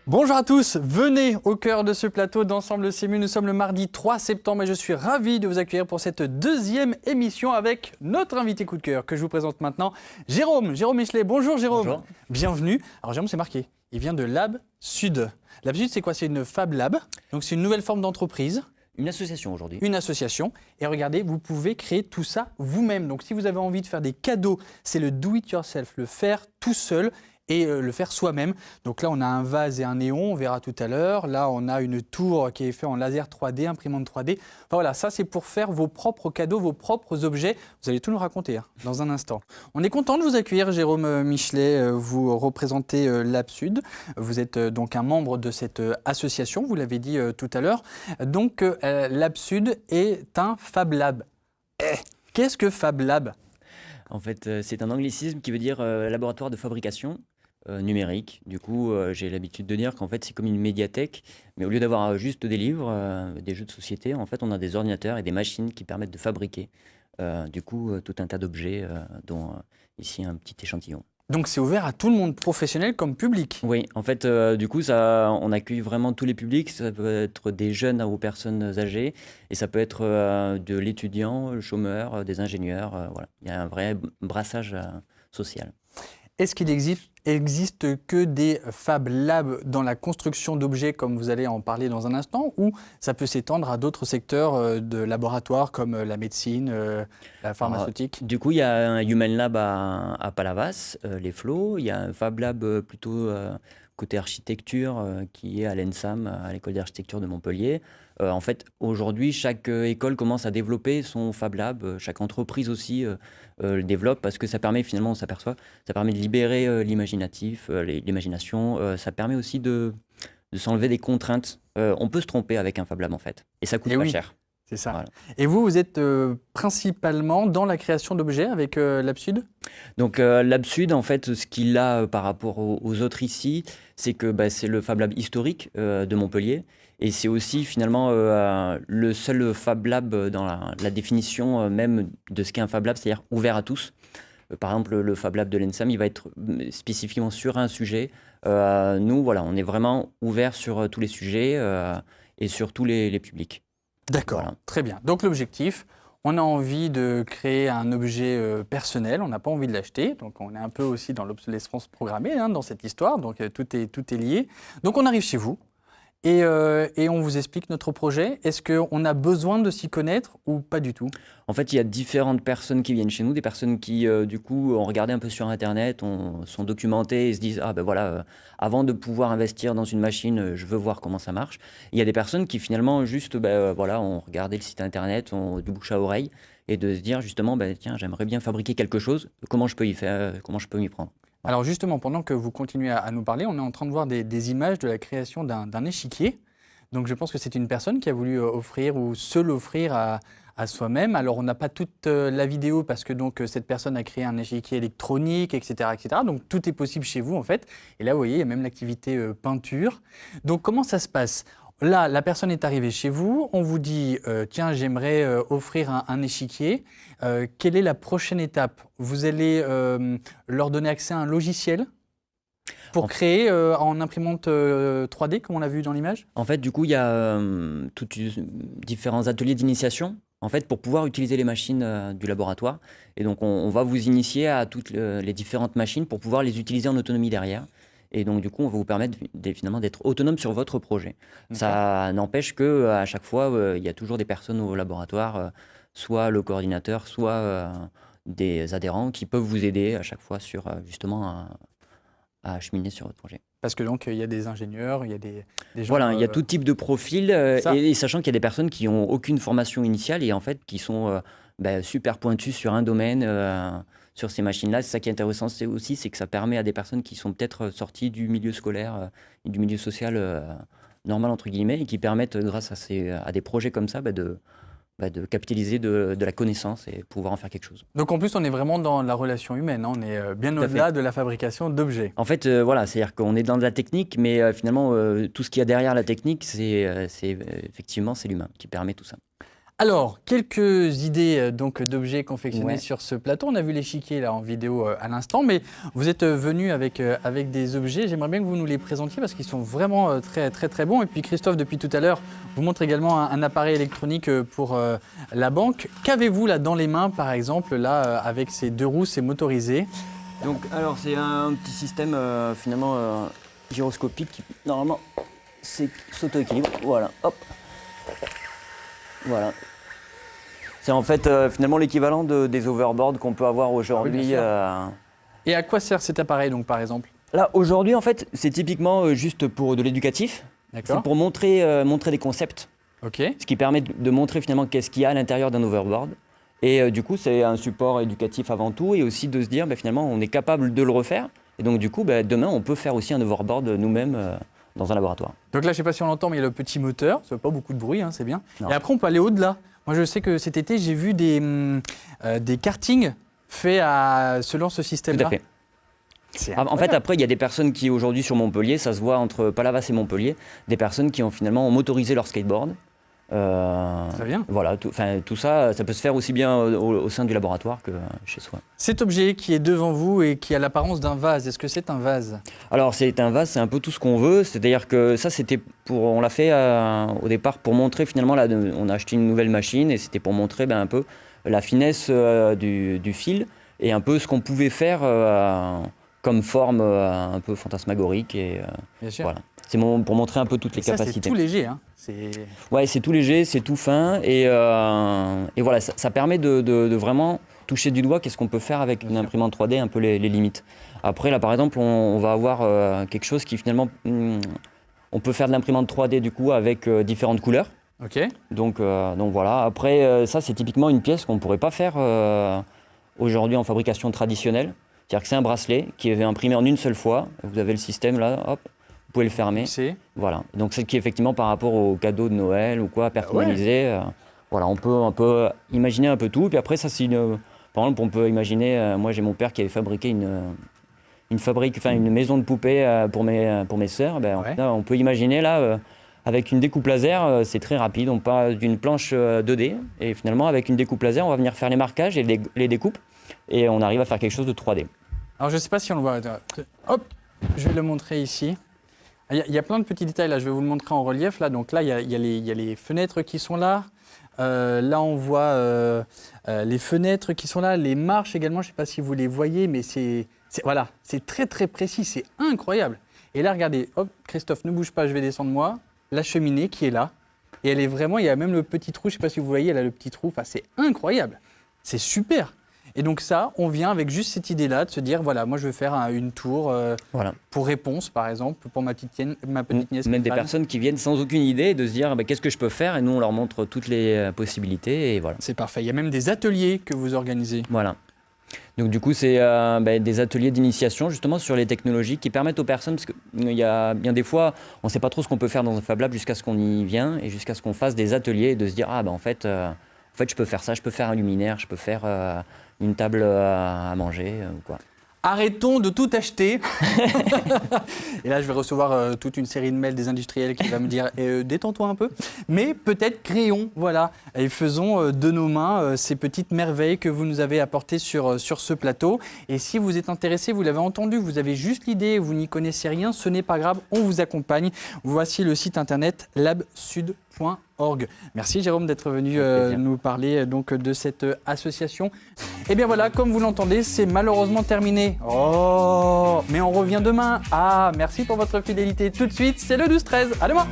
Bonjour à tous, venez au cœur de ce plateau d'Ensemble CMU. Nous sommes le mardi 3 septembre et je suis ravi de vous accueillir pour cette deuxième émission avec notre invité coup de cœur que je vous présente maintenant, Jérôme Michelet. Bonjour Jérôme. Bonjour. Bienvenue. Alors Jérôme, c'est marqué, il vient de Lab Sud. Lab Sud, c'est quoi? C'est une Fab Lab, donc c'est une nouvelle forme d'entreprise. Une association aujourd'hui. Une association. Et regardez, vous pouvez créer tout ça vous-même. Donc si vous avez envie de faire des cadeaux, c'est le do it yourself, le faire tout seul et le faire soi-même. Donc là, on a un vase et un néon, on verra tout à l'heure. Là, on a une tour qui est faite en laser 3D, imprimante 3D. Enfin voilà, ça c'est pour faire vos propres cadeaux, vos propres objets. Vous allez tout nous raconter dans un instant. On est content de vous accueillir, Jérôme Michelet. Vous représentez Lab Sud. Vous êtes donc un membre de cette association, vous l'avez dit tout à l'heure. Donc Lab Sud est un Fab Lab. Qu'est-ce que Fab Lab ? En fait, c'est un anglicisme qui veut dire laboratoire de fabrication numérique. Du coup, j'ai l'habitude de dire qu'en fait, c'est comme une médiathèque, mais au lieu d'avoir juste des livres, des jeux de société, en fait, on a des ordinateurs et des machines qui permettent de fabriquer, tout un tas d'objets, dont ici un petit échantillon. Donc c'est ouvert à tout le monde, professionnel comme public. Oui, en fait, du coup, on accueille vraiment tous les publics. Ça peut être des jeunes aux personnes âgées, et ça peut être de l'étudiant, le chômeur, des ingénieurs. Voilà, il y a un vrai brassage social. Est-ce qu'il existe que des Fab Labs dans la construction d'objets, comme vous allez en parler dans un instant, ou ça peut s'étendre à d'autres secteurs de laboratoire comme la médecine, la pharmaceutique? Du coup, il y a un Human Lab à Palavas, les Flots. Il y a un Fab Lab plutôt côté architecture qui est à l'ENSAM, à l'école d'architecture de Montpellier. En fait, aujourd'hui, chaque école commence à développer son Fab Lab. Chaque entreprise aussi le développe parce que ça permet, finalement, on s'aperçoit, ça permet de libérer l'imaginatif, l'imagination. Ça permet aussi de s'enlever des contraintes. On peut se tromper avec un Fab Lab, en fait. Et ça coûte pas cher. C'est ça. Voilà. Et vous êtes principalement dans la création d'objets avec Lab Sud? Donc Lab Sud, en fait, ce qu'il a par rapport aux autres ici, c'est que c'est le Fab Lab historique de Montpellier. Et c'est aussi finalement le seul Fab Lab dans la définition même de ce qu'est un Fab Lab, c'est-à-dire ouvert à tous. Par exemple, le Fab Lab de l'ENSAM, il va être spécifiquement sur un sujet. Nous, voilà, on est vraiment ouvert sur tous les sujets et sur tous les publics. D'accord, Voilà. très bien. Donc l'objectif, on a envie de créer un objet personnel, on n'a pas envie de l'acheter, donc on est un peu aussi dans l'obsolescence programmée dans cette histoire, donc tout est lié. Donc on arrive chez vous et on vous explique notre projet. Est-ce qu'on a besoin de s'y connaître ou pas du tout? En fait, il y a différentes personnes qui viennent chez nous, des personnes qui, du coup, ont regardé un peu sur Internet, sont documentées et se disent, ah ben voilà, avant de pouvoir investir dans une machine, je veux voir comment ça marche. Il y a des personnes qui, finalement, juste, voilà, ont regardé le site Internet, ont du bouche à oreille, et de se dire, justement, tiens, j'aimerais bien fabriquer quelque chose, comment je peux y faire, comment je peux m'y prendre. Alors justement, pendant que vous continuez à nous parler, on est en train de voir des images de la création d'un échiquier. Donc je pense que c'est une personne qui a voulu offrir ou se l'offrir à soi-même. Alors on n'a pas toute la vidéo parce que donc cette personne a créé un échiquier électronique, etc., etc. Donc tout est possible chez vous en fait. Et là, vous voyez, il y a même l'activité peinture. Donc comment ça se passe? Là, la personne est arrivée chez vous, on vous dit tiens, j'aimerais offrir un échiquier. Quelle est la prochaine étape? Vous allez leur donner accès à un logiciel pour créer en imprimante 3D, comme on l'a vu dans l'image? En fait, du coup, il y a différents ateliers d'initiation, en fait, pour pouvoir utiliser les machines du laboratoire. Et donc, on va vous initier à toutes les différentes machines pour pouvoir les utiliser en autonomie derrière. Et donc, du coup, on va vous permettre finalement d'être autonome sur votre projet. Ça n'empêche qu'à chaque fois, il y a toujours des personnes au laboratoire, soit le coordinateur, soit des adhérents qui peuvent vous aider à chaque fois sur justement à cheminer sur votre projet. Parce que donc il y a des ingénieurs, il y a des gens... Voilà, il y a tout type de profil, et sachant qu'il y a des personnes qui n'ont aucune formation initiale et en fait qui sont super pointues sur un domaine, sur ces machines-là. C'est ça qui est intéressant aussi, c'est que ça permet à des personnes qui sont peut-être sorties du milieu scolaire et du milieu social normal, entre guillemets, et qui permettent, grâce à des projets comme ça, de capitaliser de la connaissance et pouvoir en faire quelque chose. Donc en plus, on est vraiment dans la relation humaine, on est bien au-delà de la fabrication d'objets. En fait, voilà, c'est-à-dire qu'on est dans de la technique, mais finalement, tout ce qu'il y a derrière la technique, effectivement, c'est l'humain qui permet tout ça. Alors, quelques idées donc d'objets confectionnés Ouais. sur ce plateau. On a vu l'échiquier là en vidéo à l'instant, mais vous êtes venu avec, avec des objets. J'aimerais bien que vous nous les présentiez parce qu'ils sont vraiment très bons. Et puis Christophe, depuis tout à l'heure, vous montre également un appareil électronique pour la banque. Qu'avez-vous là dans les mains, par exemple, là avec ces deux roues, c'est motorisé? Donc, alors c'est un petit système finalement gyroscopique qui normalement s'auto-équilibre. Voilà, hop. Voilà. C'est en fait finalement l'équivalent des overboards qu'on peut avoir aujourd'hui. Oui, bien sûr. Et à quoi sert cet appareil donc, par exemple? Là, aujourd'hui, en fait, c'est typiquement juste pour de l'éducatif. C'est D'accord. pour montrer des concepts, Ok. ce qui permet de montrer finalement qu'est-ce qu'il y a à l'intérieur d'un overboard. Et du coup, c'est un support éducatif avant tout, et aussi de se dire, finalement, on est capable de le refaire. Et donc, du coup, demain, on peut faire aussi un overboard nous-mêmes dans un laboratoire. Donc là, je ne sais pas si on l'entend, mais il y a le petit moteur. Ça fait pas beaucoup de bruit, hein, c'est bien. Non. Et après, on peut aller au-delà. Moi, je sais que cet été, j'ai vu des kartings faits selon ce Tout système-là. à fait. C'est En fait, incroyable. après, il y a des personnes qui, aujourd'hui, sur Montpellier, ça se voit entre Palavas et Montpellier, des personnes qui ont finalement motorisé leur skateboard. Très bien. Voilà, tout ça, ça peut se faire aussi bien au sein du laboratoire que chez soi. Cet objet qui est devant vous et qui a l'apparence d'un vase, est-ce que c'est un vase? Alors, c'est un vase, c'est un peu tout ce qu'on veut. C'est-à-dire que ça, on l'a fait au départ pour montrer finalement, là, on a acheté une nouvelle machine et c'était pour montrer un peu la finesse du fil et un peu ce qu'on pouvait faire comme forme un peu fantasmagorique. Et Bien sûr. voilà. C'est pour montrer un peu toutes les Ça, c'est capacités. tout léger. Hein. Ouais, c'est tout léger, c'est tout fin et voilà, ça permet de vraiment toucher du doigt qu'est-ce qu'on peut faire avec une imprimante 3D, un peu les limites. Après, là, par exemple, on va avoir quelque chose qui finalement, on peut faire de l'imprimante 3D du coup avec différentes couleurs. Ok. Donc voilà. Après, ça, c'est typiquement une pièce qu'on ne pourrait pas faire aujourd'hui en fabrication traditionnelle. C'est-à-dire que c'est un bracelet qui est imprimé en une seule fois. Vous avez le système là, hop. Vous pouvez le fermer. Voilà. Donc c'est qui effectivement par rapport aux cadeaux de Noël ou quoi, personnalisé. Voilà, on peut imaginer un peu tout. Puis après, ça c'est par exemple, on peut imaginer. Moi, j'ai mon père qui avait fabriqué une maison de poupées pour mes sœurs. Là, on peut imaginer là. Avec une découpe laser, c'est très rapide. On part d'une planche 2D et finalement, avec une découpe laser, on va venir faire les marquages et les découpes et on arrive à faire quelque chose de 3D. Alors, je ne sais pas si on le voit. Hop, je vais le montrer ici. Il y a plein de petits détails là, je vais vous le montrer en relief. Là. Donc là, il y a les fenêtres qui sont là. Là, on voit les fenêtres qui sont là, les marches également. Je ne sais pas si vous les voyez, mais voilà, c'est très précis, c'est incroyable. Et là, regardez, hop, Christophe, ne bouge pas, je vais descendre moi. La cheminée qui est là. Et elle est vraiment, il y a même le petit trou, je ne sais pas si vous voyez, elle a le petit trou. Enfin, c'est incroyable, c'est super. Et donc ça, on vient avec juste cette idée-là de se dire, voilà, moi je veux faire une tour pour réponse, par exemple, pour ma petite nièce. Même des personnes qui viennent sans aucune idée de se dire, qu'est-ce que je peux faire? Et nous, on leur montre toutes les possibilités et voilà. C'est parfait. Il y a même des ateliers que vous organisez. Voilà. Donc du coup, c'est des ateliers d'initiation justement sur les technologies qui permettent aux personnes, parce qu'il y a bien des fois, on ne sait pas trop ce qu'on peut faire dans un Fab Lab jusqu'à ce qu'on y vienne et jusqu'à ce qu'on fasse des ateliers et de se dire, en fait, je peux faire ça, je peux faire un luminaire, je peux faire une table à manger ou quoi. Arrêtons de tout acheter. Et là, je vais recevoir toute une série de mails des industriels qui va me dire détends-toi un peu. Mais peut-être créons, voilà, et faisons de nos mains ces petites merveilles que vous nous avez apportées sur ce plateau. Et si vous êtes intéressé, vous l'avez entendu, vous avez juste l'idée, vous n'y connaissez rien, ce n'est pas grave, on vous accompagne. Voici le site internet labsud.org. Merci Jérôme d'être venu nous parler donc de cette association. Et bien voilà, comme vous l'entendez, c'est malheureusement terminé. Oh, mais on revient demain. Ah, merci pour votre fidélité. Tout de suite, c'est le 12-13. À demain.